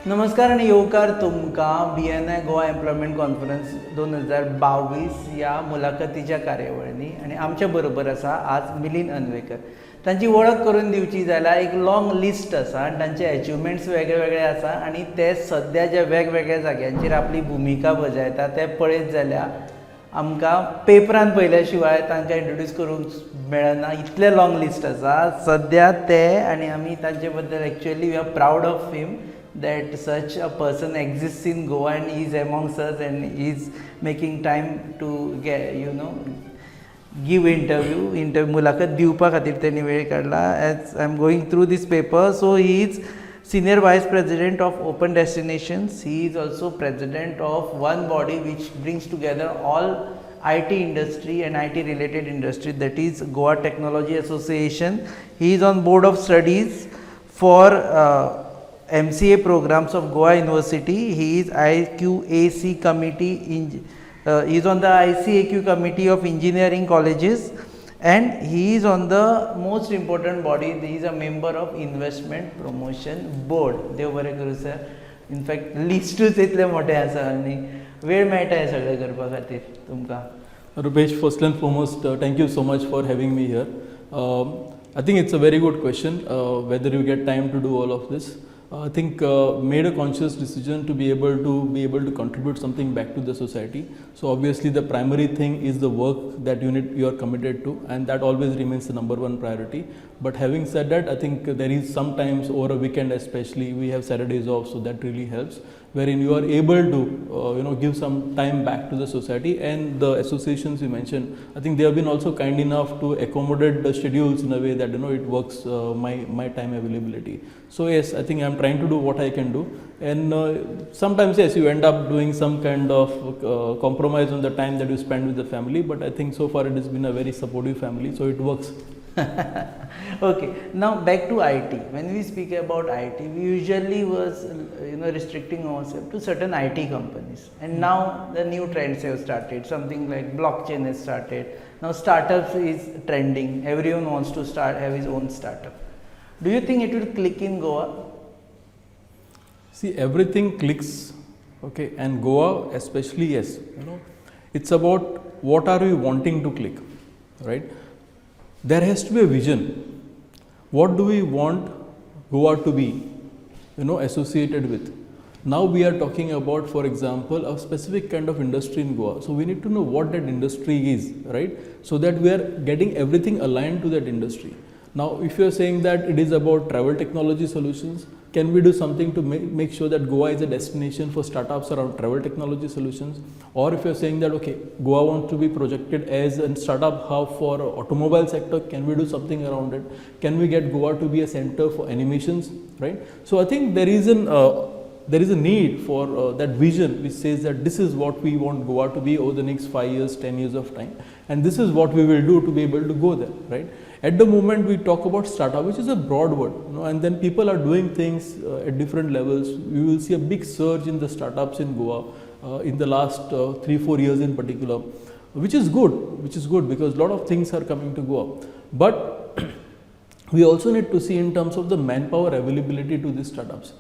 नमस्कार आणि येवकार तुमकां BNI गोवा एम्प्लॉयमेंट कॉन्फरन्स 2022 ह्या मुलाखतीच्या कार्यावळींनी आणि आमच्या बरोबर आसा आज मिलिंद अनवेकर. तांची वळख करून दिवची जाल्यार एक लॉंग लिस्ट आसा आनी तांचे अचिवमेंट्स वेगळे वेगळे आसा आनी ते सद्या ज्या वेगवेगळ्या जाग्यांचेर आपली भुमिका बजयता ते पळयत जाल्यार आमकां पेपरान पयल्या शिवाय तांकां इंट्रोड्यूस करूंक मेळना, इतले लॉंग लिस्ट आसा सद्या ते. आनी आमी तांचे बद्दल actually we are proud of him that such a person exists in Goa and he is amongst us and he is making time to give interview मुलाखत दिवपा खातीर तेणी वेळ काडला. as I am going through this paper, so he is senior vice president of Open Destinations. He is also president of one body which brings together all IT industry and IT related industry, that is Goa Technology Association. He is on board of studies for MCA programs of Goa University. He is IQAC committee he is on the ICAQ committee of engineering colleges and he is on the most important body. He is a member of investment promotion board. देव बरें करूं sir. In fact लिस्टूच इतले मोठे आसा आनी वेळ मेळटा हे सगळें करपा खातीर तुमकां. Rupesh, first and foremost, thank you so much for having me here. I think it's a very good question, whether you get time to do all of this. I think made a conscious decision to be able to contribute something back to the society. So obviously the primary thing is the work that you are committed to, and that always remains the number one priority. But having said that, I think there is sometimes over a weekend especially we have Saturdays off, so that really helps, wherein you are able to give some time back to the society. And the associations you mentioned, I think they have been also kind enough to accommodate the schedules in a way that it works my time availability. So yes, I think I am trying to do what I can do, and sometimes yes, you end up doing some kind of compromise on the time that you spend with the family, but I think so far it has been a very supportive family, so it works. Okay, now back to IT. When we speak about IT, we usually was restricting ourselves to certain IT companies, and now the new trends have started. Something like blockchain has started. Now startups is trending. Everyone wants to have his own startup. Do you think it will click in Goa? See, everything clicks, okay, and Goa especially, yes. It's about what are we wanting to click, right? There has to be a vision. What do we want Goa to be, associated with? Now we are talking about, for example, a specific kind of industry in Goa. So we need to know what that industry is, right? So that we are getting everything aligned to that industry. Now, if you are saying that it is about travel technology solutions, can we do something to make sure that Goa is a destination for startups around travel technology solutions? Or if you are saying that, okay, Goa wants to be projected as a startup hub for automobile sector, can we do something around it? Can we get Goa to be a center for animations, right? So I think there is a need for that vision which says that this is what we want Goa to be over the next 5 years, 10 years of time, and this is what we will do to be able to go there, right? At the moment we talk about startup, which is a broad word, and then people are doing things at different levels. We will see a big surge in the startups in Goa in the last 3-4 years in particular, which is good because a lot of things are coming to Goa. But we also need to see in terms of the manpower availability to these startups.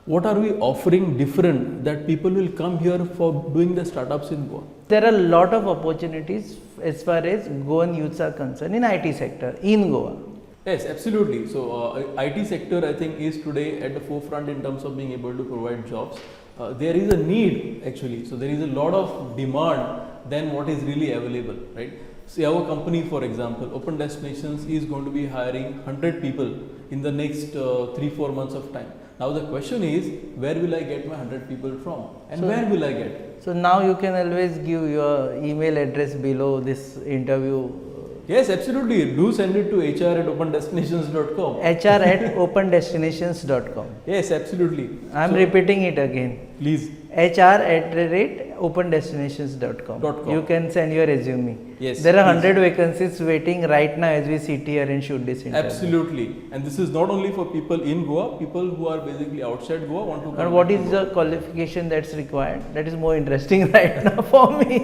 What are we offering different that people will come here for doing the startups in Goa? There are a lot of opportunities as far as Goan youths are concerned in IT sector in Goa. Yes, absolutely. So IT sector I think is today at the forefront in terms of being able to provide jobs. There is a need actually. So there is a lot of demand than what is really available, right? See, our company, for example, Open Destinations is going to be hiring 100 people in the next 3-4 months of time. Now the question is, where will I get my 100 people from, and where will I get? So now you can always give your email address below this interview Yes, absolutely. Do send it to hr@opendestinations.com. hr@opendestinations.com. Yes, absolutely. I'm So, repeating it again. please. hr@opendestinations.com. .com. You can send your resume. Yes, There are please. 100 vacancies waiting right now as we sit here and shoot this interview. Absolutely. And this is not only for people in Goa, people who are basically outside Goa want to come. And what back is to the Goa. qualification that's required? That is more interesting right now for me.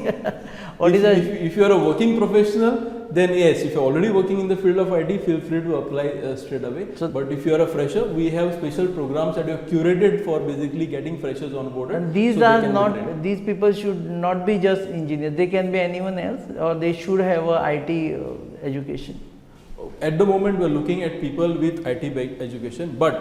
What is If you are a working professional, then yes, if you are already working in the field of IT, feel free to apply straight away. So- but if you are a fresher, we have special programs that we have curated for basically getting freshers on board. And these so they are can be not, trained. these people should not be just engineers, they can be anyone else, or they should have a IT education. At the moment, we are looking at people with IT education, but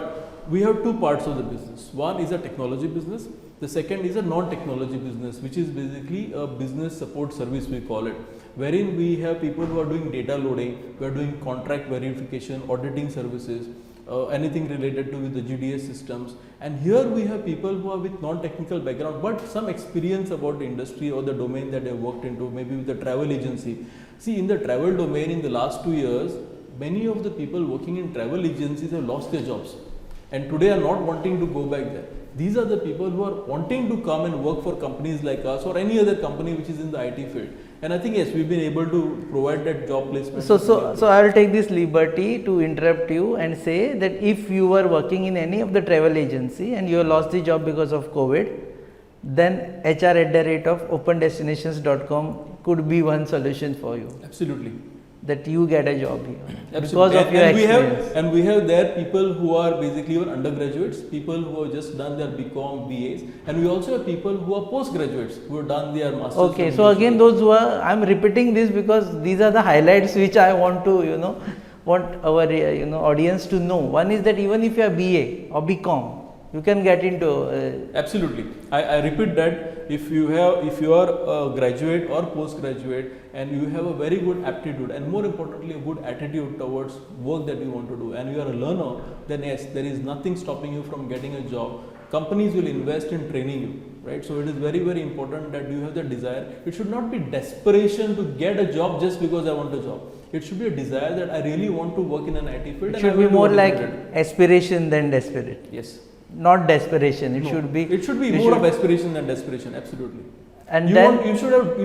we have two parts of the business. One is a technology business. The second is a non-technology business, which is basically a business support service, we call it, wherein we have people who are doing data loading, we are doing contract verification, auditing services, anything related to with the GDS systems. And here we have people who are with non-technical background, but some experience about the industry or the domain that they have worked into, maybe with the travel agency. See, in the travel domain in the last 2 years, many of the people working in travel agencies have lost their jobs and today are not wanting to go back there. These are the people who are wanting to come and work for companies like us or any other company which is in the IT field. And I think yes, we've been able to provide that job placement. So I will take this liberty to interrupt you and say that if you were working in any of the travel agency and you lost the job because of COVID, then hr@opendestinations.com could be one solution for you. Absolutely. That you get a job here Absolutely. because of your experience. And we have there people who are basically even undergraduates, people who have just done their BCom, BAs, and we also have people who are postgraduates who have done their masters. Okay, so again, those who are, I'm repeating this because these are the highlights which I want to, want our, audience to know. One is that even if you are BA or BCom, you can get into. Absolutely. I repeat that if you are a graduate or postgraduate and you have a very good aptitude and more importantly a good attitude towards work that you want to do and you are a learner, then yes, there is nothing stopping you from getting a job. Companies will invest in training you, right? So it is very, very important that you have the desire. It should not be desperation to get a job just because I want a job. It should be a desire that I really want to work in an IT field. It should be more like aspiration than desperate. Yes. Not desperation. It should be more of aspiration than desperation. Absolutely. And you then you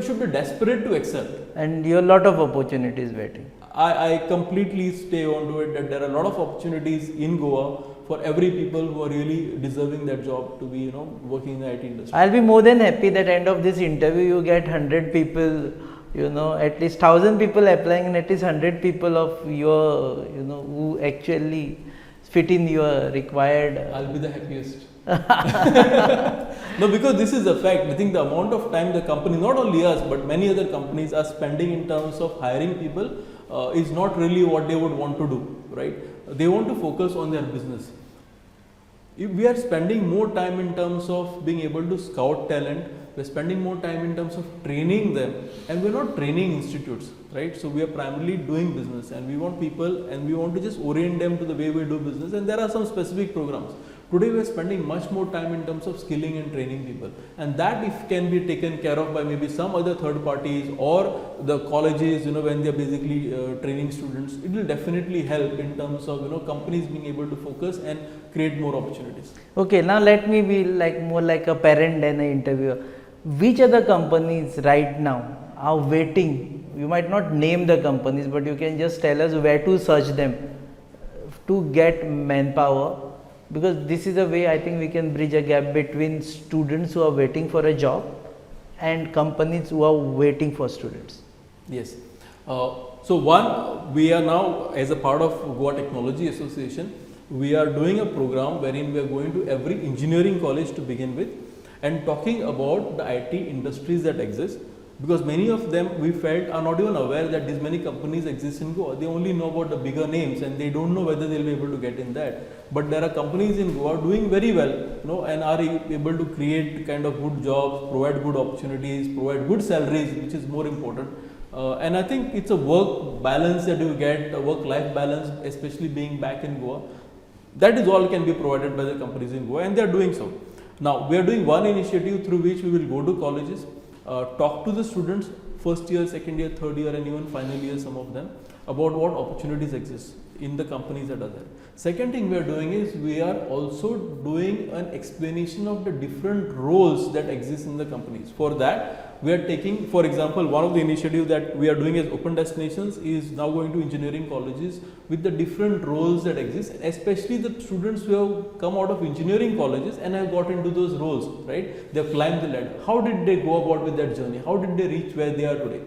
should be desperate to excel. And you have a lot of opportunities waiting. I completely stay on to it that there are a lot of opportunities in Goa for every people who are really deserving that job to be working in the IT industry. I'll be more than happy that end of this interview you get 100 people, at least 1,000 people applying and at least 100 people of your, who actually fit in your required. I'll be the happiest. No, because this is a fact. I think the amount of time the company, not only us, but many other companies are spending in terms of hiring people is not really what they would want to do, right? They want to focus on their business. If we are spending more time in terms of being able to scout talent, we're spending more time in terms of training them, and we're not training institutes, right? So we are primarily doing business and we want people and we want to just orient them to the way we do business, and there are some specific programs. Today we are spending much more time in terms of skilling and training people, and that if can be taken care of by maybe some other third parties or the colleges, when they are basically training students, it will definitely help in terms of companies being able to focus and create more opportunities. Okay, now let me be more like a parent than an interviewer. Which other companies right now are waiting? You might not name the companies, but you can just tell us where to search them to get manpower, because this is a way I think we can bridge a gap between students who are waiting for a job and companies who are waiting for students. Yes. So one, we are now as a part of Goa Technology Association, we are doing a program wherein we are going to every engineering college to begin with and talking about the IT industries that exist, because many of them we felt are not even aware that these many companies exist in Goa. They only know about the bigger names and they don't know whether they'll be able to get in that. But there are companies in Goa doing very well, and are able to create kind of good jobs, provide good opportunities, provide good salaries, which is more important. And I think it's a work balance that you get, a work-life balance, especially being back in Goa. That is all can be provided by the companies in Goa, and they are doing so. Now, we are doing one initiative through which we will go to colleges, talk to the students, first year, second year, third year, and even final year, some of them, about what opportunities exist in the companies that are there. Second thing we are doing is we are also doing an explanation of the different roles that exist in the companies. For that, we are taking, for example, one of the initiatives that we are doing as open destinations is now going to engineering colleges with the different roles that exist, especially the students who have come out of engineering colleges and have got into those roles, right? They have climbed the ladder. How did they go about with that journey? How did they reach where they are today?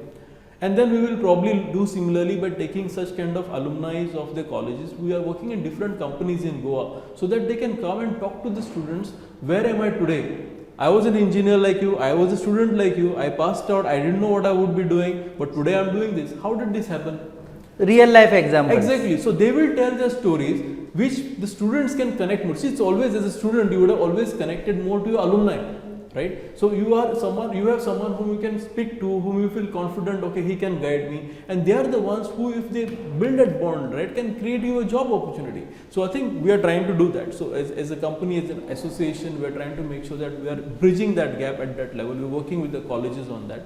And then we will probably do similarly by taking such kind of alumni of the colleges. We are working in different companies in Goa so that they can come and talk to the students. Where am I today? I was an engineer like you, I was a student like you, I passed out, I didn't know what I would be doing, but today I am doing this. How did this happen? Real life examples. Exactly. So they will tell their stories which the students can connect more. See, it's always, as a student, you would have always connected more to your alumni. Right? So you have someone whom you can speak to, whom you feel confident, okay, he can guide me, and they are the ones who, if they build that bond, right, can create you a job opportunity. So I think we are trying to do that. So as a company, as an association, we are trying to make sure that we are bridging that gap at that level. We are working with the colleges on that.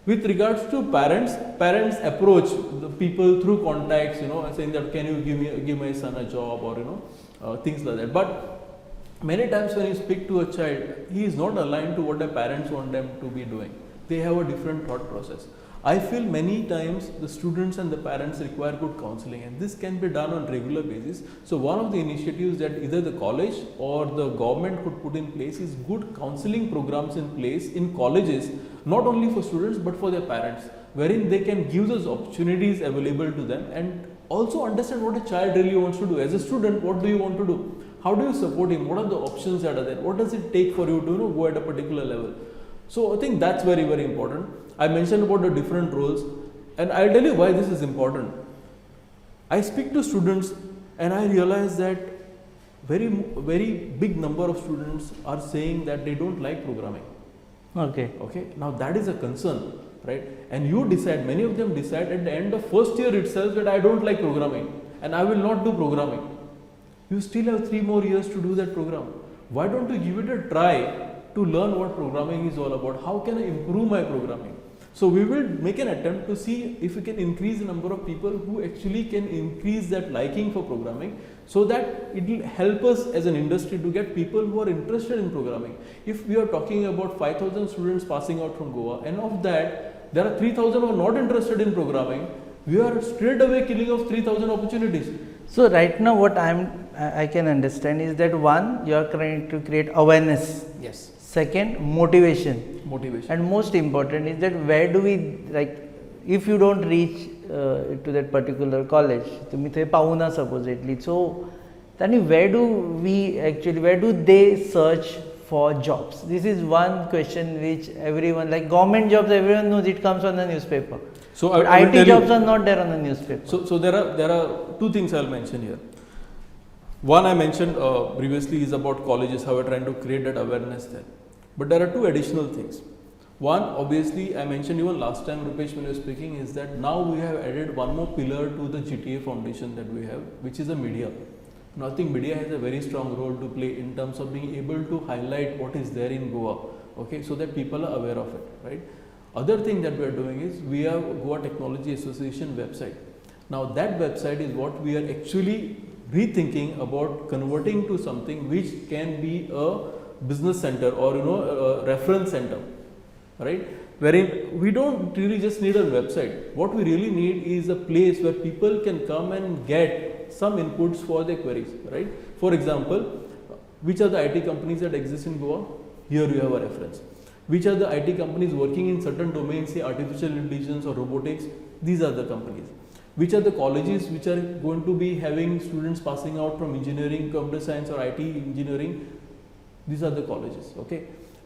With regards to parents approach the people through contacts, saying that can you give my son a job, or things like that. But many times when you speak to a child, he is not aligned to what the parents want them to be doing. They have a different thought process. I feel many times the students and the parents require good counseling, and this can be done on regular basis. So one of the initiatives that either the college or the government could put in place is good counseling programs in place in colleges, not only for students but for their parents, wherein they can give those opportunities available to them and also understand what a child really wants to do. As a student, what do you want to do? How do you support him? What are the options that are there? What does it take for you to go at a particular level? So I think that's very, very important. I mentioned about the different roles, and I'll tell you why this is important. I speak to students and I realize that very big number of students are saying that they don't like programming. Okay. Now that is a concern, right? And you decide, many of them decide at the end of first year itself that I don't like programming and I will not do programming. You still have 3 more years to do that program. Why don't you give it a try to learn what programming is all about? How can I improve my programming? So we will make an attempt to see if we can increase the number of people who actually can increase that liking for programming, so that it will help us as an industry to get people who are interested in programming. If we are talking about 5,000 students passing out from Goa, and of that there are 3,000 who are not interested in programming, we are straight away killing off 3,000 opportunities. So right now what I can understand is that one, you are trying to create awareness. Yes. Second, motivation. And most important is that where do we, if you don't reach to that particular college, तुम्ही थंय पावना supposedly, so then where do they search for jobs? This is one question which everyone, like government jobs, everyone knows, it comes on the newspaper. So but IT jobs are not there on the newspaper. So there are 2 things I'll mention here. One I mentioned previously is about colleges, how we're trying to create that awareness there. But there are 2 additional things. One, obviously, I mentioned even last time, Rupesh, when you were speaking, is that now we have added one more pillar to the GTA foundation that we have, which is the media. Now I think media has a very strong role to play in terms of being able to highlight what is there in Goa, so that people are aware of it, right? Other thing that we are doing is we have Goa Technology Association website. Now that website is what we are actually rethinking about converting to something which can be a business center or a reference center, right? Wherein we don't really just need a website. What we really need is a place where people can come and get some inputs for their queries, right? For example, which are the IT companies that exist in Goa? Here you have a reference. Which are the IT companies working in certain domains, say artificial intelligence or robotics? These are the companies. Which are the colleges which are going to be having students passing out from engineering, computer science or IT engineering? These are the colleges,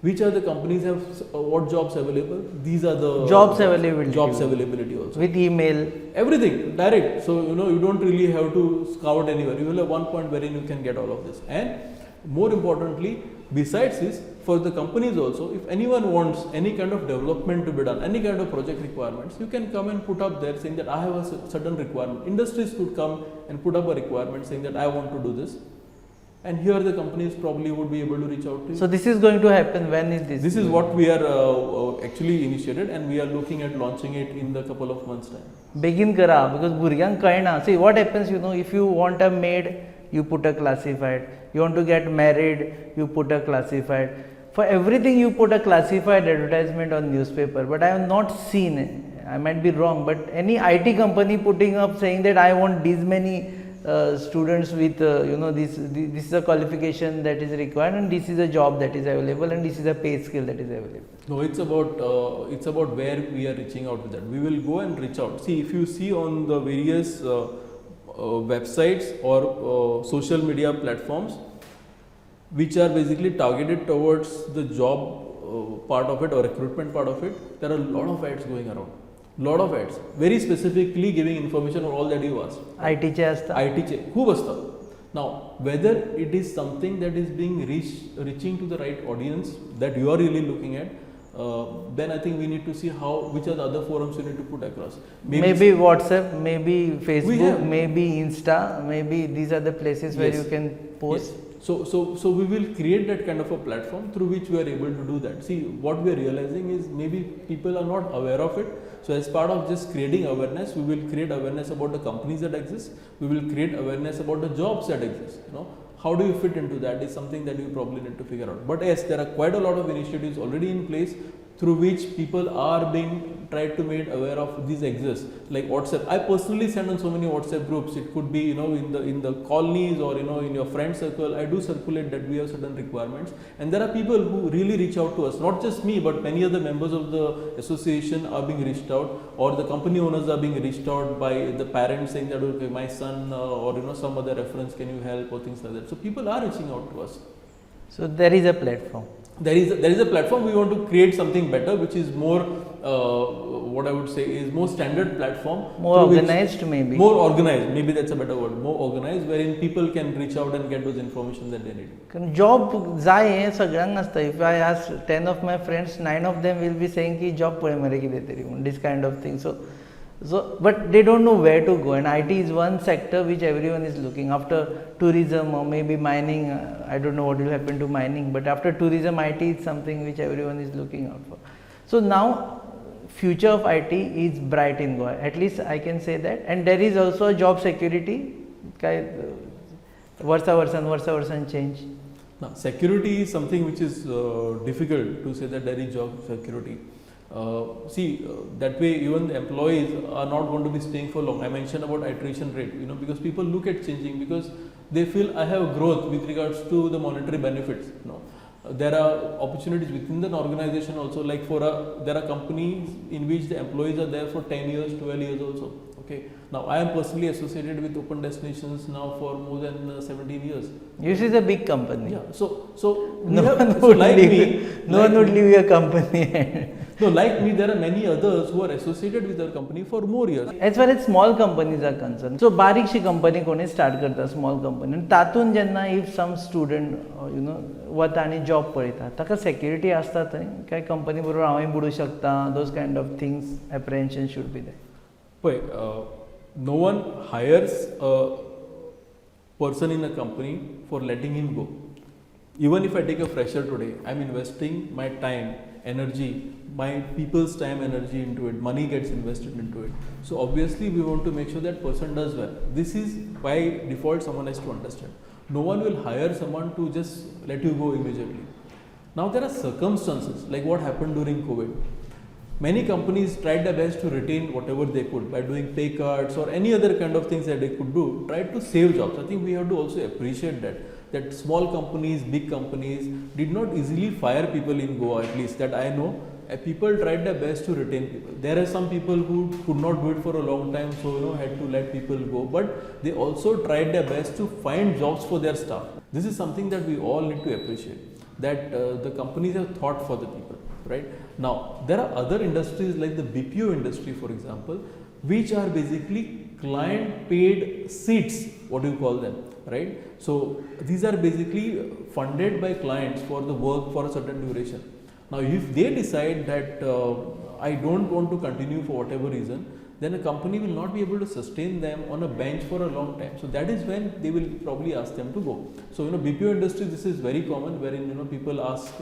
Which are the companies have what jobs available? These are the jobs availability also. With email. Everything, direct. So, you don't really have to scout anywhere. You will have one point wherein you can get all of this. And more importantly, besides this, for the companies also, if anyone wants any kind of development to be done, any kind of project requirements, you can come and put up there saying that I have a certain requirement. Industries could come and put up a requirement saying that I want to do this. and here the companies probably would be able to reach out to you. So this is going to happen. When is this? This is what we are actually initiated, and we are looking at launching it in the couple of months time. Begin kara, because भुरग्यांक कळना. See what happens, if you want a maid, you put a classified. You want to get married, you put a classified. For everything you put a classified advertisement on newspaper. But I have not seen, I might be wrong, but any IT company putting up saying that I want these many students with this is a qualification that is required, and this is a job that is available, and this is a pay scale that is available. No, it's about where we are reaching out with that. We will go and reach out. See, if you see on the various websites or social media platforms which are basically targeted towards the job part of it or recruitment part of it, there are a lot of ads going around. Lot of ads, very specifically giving information on all that you asked. IT चे असता. IT चे खूप असतं. Now, whether it is something that is being reaching to the right audience that you are really looking at, then I think we need to see which are the other forums you need to put across. Maybe WhatsApp, maybe Facebook, maybe Insta, maybe these are the places where you can post. Yes. So we will create that kind of a platform through which we are able to do that. See, what we are realizing is maybe people are not aware of it. So as part of just creating awareness, we will create awareness about the companies that exist. We will create awareness about the jobs that exist. How do you fit into that is something that you probably need to figure out. But yes, there are quite a lot of initiatives already in place through which people are being tried to made aware of these exist, like WhatsApp. I personally send on so many WhatsApp groups. It could be in the colonies or in your friend circle. I do circulate that we have certain requirements, and there are people who really reach out to us. Not just me, but many other members of the association are being reached out, or the company owners are being reached out by the parents saying that okay, my son or some other reference, can you help, or things like that. So people are reaching out to us. So there is a platform. There is a platform. We want to create something better, which is more what I would say is more standard platform, more organized, maybe more organized, maybe that's a better word, more organized, wherein people can reach out and get those information that they need. Job जाय हे सगळ्यांक आसता. If I ask 10 of my friends, 9 of them will be saying की job पळय मरे कितें तरी, this kind of thing. So but they don't know where to go, and IT is one sector which everyone is looking after. Tourism or maybe mining, I don't know what will happen to mining, but after tourism, IT is something which everyone is looking out for. So now future of IT is bright in Goa, at least I can say that. And there is also a job security, वर्सा वर्सान change. Now security is something which is difficult to say that there is job security. That way even the employees are not going to be staying for long. I mentioned about attrition rate, because people look at changing because they feel I have growth with regards to the monetary benefits. There are opportunities within the organization also, like there are companies in which the employees are there for 10 years, 12 years also. Okay. Now I am personally associated with Open Destinations now for more than 17 years. This is a big company. Yeah. So no one would leave your company. No, like me, there are many others who are associated with our company for more years. As far as small companies are concerned, so बारीकशी company कोणी start करता, small company, आनी तातूंत जेन्ना if some student वता आनी job पळयता, ताका सेक्युरिटी आसता थंय काय कंपनी बरोबर हांवूय बुडूं शकता, those kind of things apprehension should be there. पळय, no one hires a person in a company for letting him go. Even if I take a fresher today, I'm investing my time, energy, my people's time, energy into it, money gets invested into it. So obviously we want to make sure that person does well. This is by default someone has to understand. No one will hire someone to just let you go immediately. Now there are circumstances like what happened during COVID. Many companies tried their best to retain whatever they could by doing pay cuts or any other kind of things that they could do, tried to save jobs. I think we have to also appreciate that small companies, big companies did not easily fire people in Goa, at least that I know. People tried their best to retain people. There are some people who could not do it for a long time, so had to let people go, but they also tried their best to find jobs for their staff. This is something that we all need to appreciate, that the companies have thought for the people, right? Now there are other industries like the BPO industry, for example, which are basically client paid seats, what do you call them, right? So these are basically funded by clients for the work for a certain duration. Now if they decide that I don't want to continue for whatever reason, then a company will not be able to sustain them on a bench for a long time. So that is when they will probably ask them to go. So BPO industry, this is very common, wherein people ask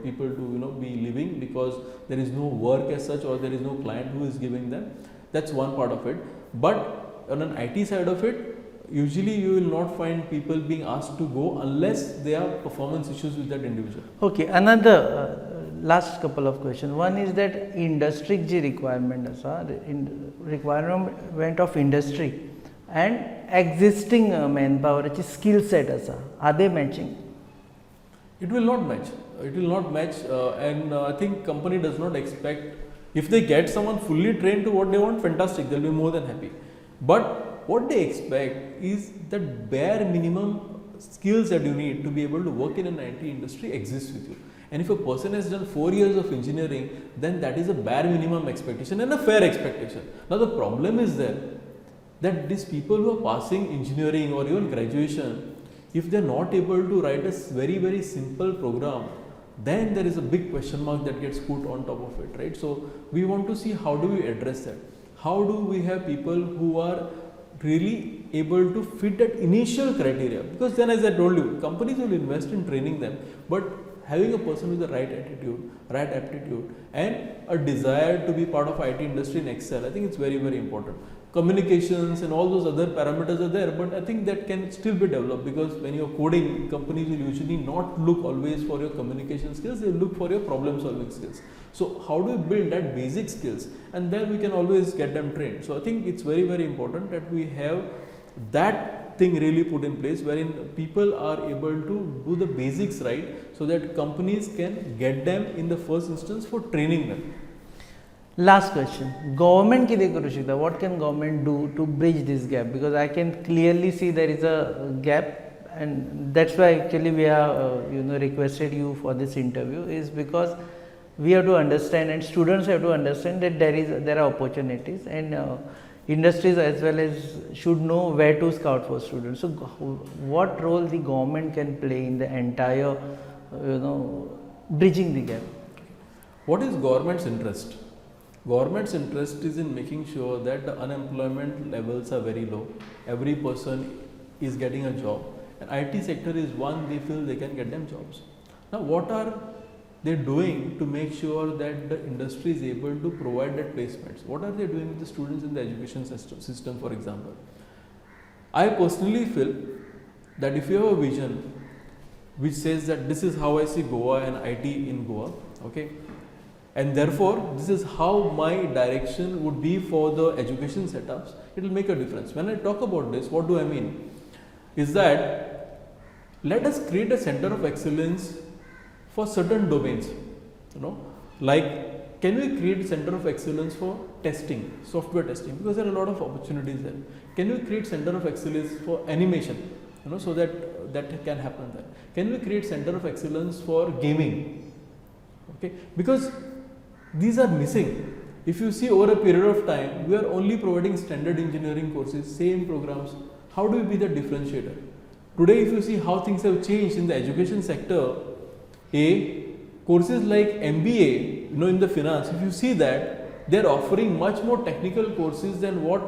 people to be leaving because there is no work as such, or there is no client who is giving them. That's one part of it. But on an IT side of it, usually you will not find people being asked to go unless there are performance issues with that individual. Okay, another last couple of questions. One is that industry ji requirement asa, requirement of industry and existing manpower skill set asa, are they matching? It will not match. It will not match, and I think company does not expect, if they get someone fully trained to what they want, fantastic, they'll be more than happy. But what they expect is that bare minimum skills that you need to be able to work in an IT industry exists with you. And if a person has done 4 years of engineering, then that is a bare minimum expectation and a fair expectation. Now the problem is there that these people who are passing engineering or even graduation, if they are not able to write a very, very simple program, then there is a big question mark that gets put on top of it, right? So we want to see how do we address that. How do we have people who are really able to fit that initial criteria? Because then, as I told you, companies will invest in training them, but having a person with the right attitude, right aptitude, and a desire to be part of IT industry and excel, I think it's very, very important. Communications and all those other parameters are there, but I think that can still be developed, because when you're coding, companies will usually not look always for your communication skills, they look for your problem solving skills. So how do you build that basic skills, and then we can always get them trained. So I think it's very, very important that we have that thing really put in place, wherein people are able to do the basics right, so that companies can get them in the first instance for training them. Last question, government kide karu shakta? What can government do to bridge this gap? Because I can clearly see there is a gap, and that's why actually we have requested you for this interview, is because we have to understand, and students have to understand, that there are opportunities, and industries as well as should know where to scout for students. So what role the government can play in the entire bridging the gap? What is government's interest? Government's interest is in making sure that the unemployment levels are very low, every person is getting a job, and IT sector is one they feel they can get them jobs. Now what are they doing to make sure that the industry is able to provide that placements? What are they doing with the students in the education system, for example? I personally feel that if you have a vision which says that this is how I see Goa and IT in Goa, okay, and therefore this is how my direction would be for the education setups, it will make a difference. When I talk about this, what do I mean? Is that let us create a center of excellence for certain domains, like can we create center of excellence for testing, software testing, because there are a lot of opportunities there. Can we create center of excellence for animation, so that can happen there. Can we create center of excellence for gaming, okay, because these are missing. If you see over a period of time, we are only providing standard engineering courses, same programs. How do we be the differentiator? Today, if you see how things have changed in the education sector, courses like MBA, in the finance, if you see that, they are offering much more technical courses than what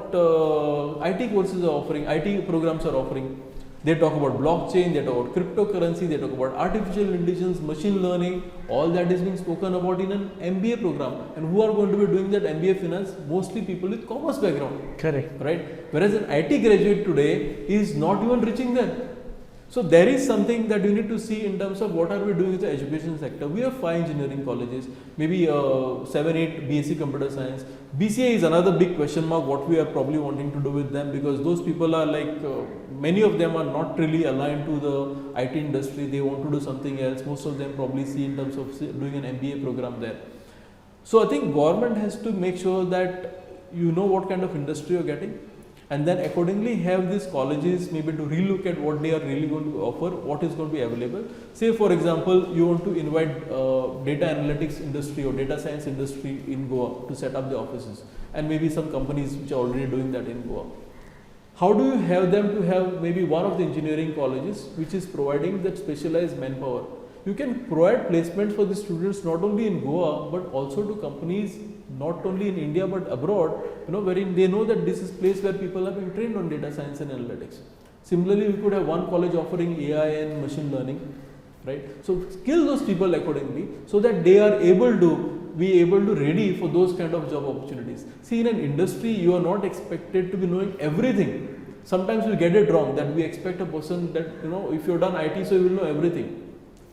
IT courses are offering, IT programs are offering. They talk about blockchain, they talk about cryptocurrency, they talk about artificial intelligence, machine learning, all that is being spoken about in an MBA program. And who are going to be doing that MBA finance? Mostly people with commerce background. Correct. Right? Whereas an IT graduate today is not even reaching there. So there is something that you need to see in terms of what are we doing with the education sector. We have 5 engineering colleges, maybe 7-8 BSc computer science. BCA is another big question mark, what we are probably wanting to do with them, because those people are like, many of them are not really aligned to the IT industry, they want to do something else. Most of them probably see in terms of doing an MBA program there. So I think government has to make sure that you know what kind of industry you are getting, and then accordingly have these colleges maybe to relook at what they are really going to offer, what is going to be available. Say for example, you want to invite data analytics industry or data science industry in Goa to set up the offices, and maybe some companies which are already doing that in Goa. How do you have them to have maybe one of the engineering colleges which is providing that specialized manpower? you can provide placements for the students not only in Goa but also to companies not only in India but abroad, wherein they know that this is place where people are being trained on data science and analytics. Similarly, we could have one college offering AI and machine learning, right? So skill those people accordingly so that they are able to ready for those kind of job opportunities. See, in an industry, you are not expected to be knowing everything. Sometimes we get it wrong that we expect a person that, if you've done IT, so you will know everything.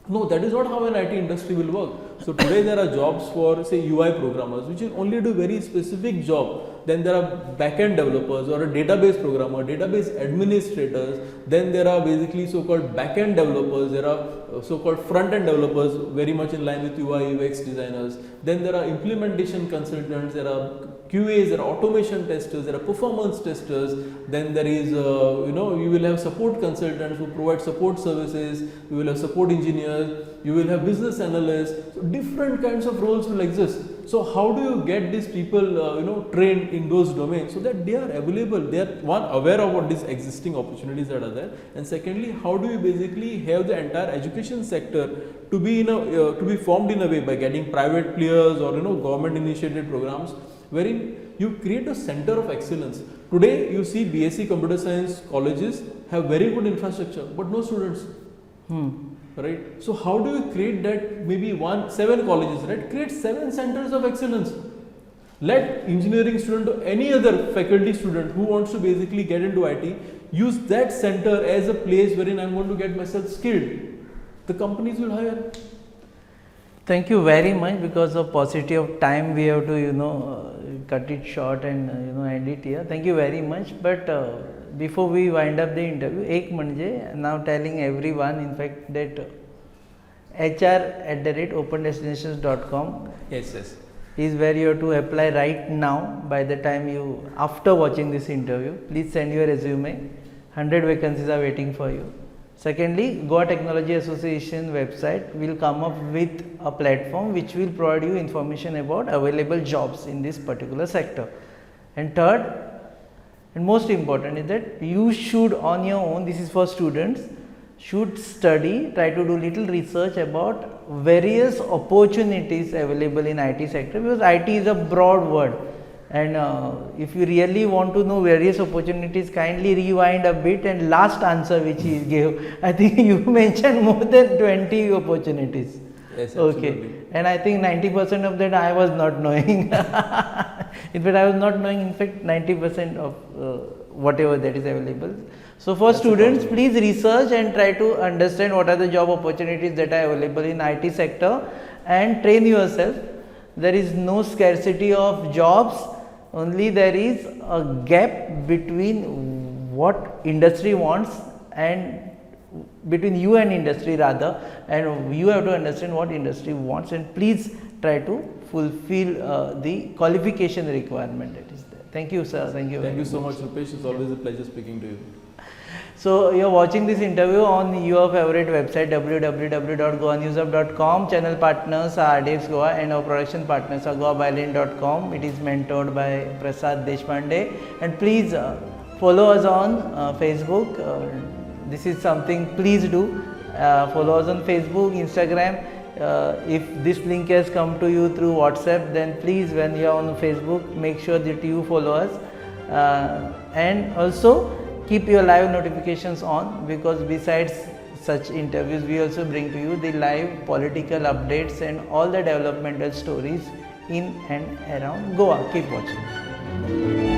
No, that is not how an IT industry will work. So today there are jobs for, say, UI programmers, which will only do very specific job. Then there are back-end developers or a database programmer, database administrators. Then there are basically so-called back-end developers. There are so-called front-end developers, very much in line with UI, UX designers. Then there are implementation consultants. There are QAs, there are automation testers, there are performance testers. Then there is, you will have support consultants who provide support services. You will have support engineers. You will have business analysts. So different kinds of roles will exist. So how do you get these people, trained in those domains so that they are available? They are one aware of what these existing opportunities that are there, and secondly, how do you basically have the entire education sector to be to be formed in a way by getting private players or government initiated programs wherein you create a center of excellence. Today, you see BSc Computer Science colleges have very good infrastructure, but no students. Right? So how do you create that? Maybe 7 colleges, right? Create 7 centers of excellence. Let engineering student or any other faculty student who wants to basically get into IT use that center as a place wherein I'm going to get myself skilled. The companies will hire. Thank you very much. Because of paucity of time, we have to cut it short and end it here. Thank you very much. But before we wind up the interview, now telling everyone, in fact, that hr@opendestinations.com Yes. is where you have to apply right now. By the time after watching this interview, please send your resume. 100 vacancies are waiting for you. Secondly, Goa Technology Association website will come up with a platform which will provide you information about available jobs in this particular sector. And third, and most important, is that you should on your own, this is for students, should study, try to do little research about various opportunities available in IT sector, because IT is a broad word. And if you really want to know various opportunities, kindly rewind a bit and last answer which he gave, I think you mentioned more than 20 opportunities. Yes, okay. absolutely. And I think 90% of that I was not knowing. In fact, I was not knowing, in fact, 90% of whatever that is available. So for students, please research and try to understand what are the job opportunities that are available in IT sector and train yourself. There is no scarcity of jobs, only there is a gap between what industry wants and between you and industry rather, and you have to understand what industry wants, and please try to fulfill the qualification requirement that is there. Thank you, sir. Thank you so much, Rupesh. It's always a pleasure speaking to you. So you are watching this interview on your favorite website www.goanewshub.com. Channel partners are RDX Goa and our production partners are goabyline.com. It is mentored by Prasad Deshpande, and please follow us on Facebook. This is something, please do follow us on Facebook, Instagram. If this link has come to you through WhatsApp, then please, when you are on Facebook, make sure that you follow us, and also keep your live notifications on, because besides such interviews, we also bring to you the live political updates and all the developmental stories in and around Goa. Keep watching.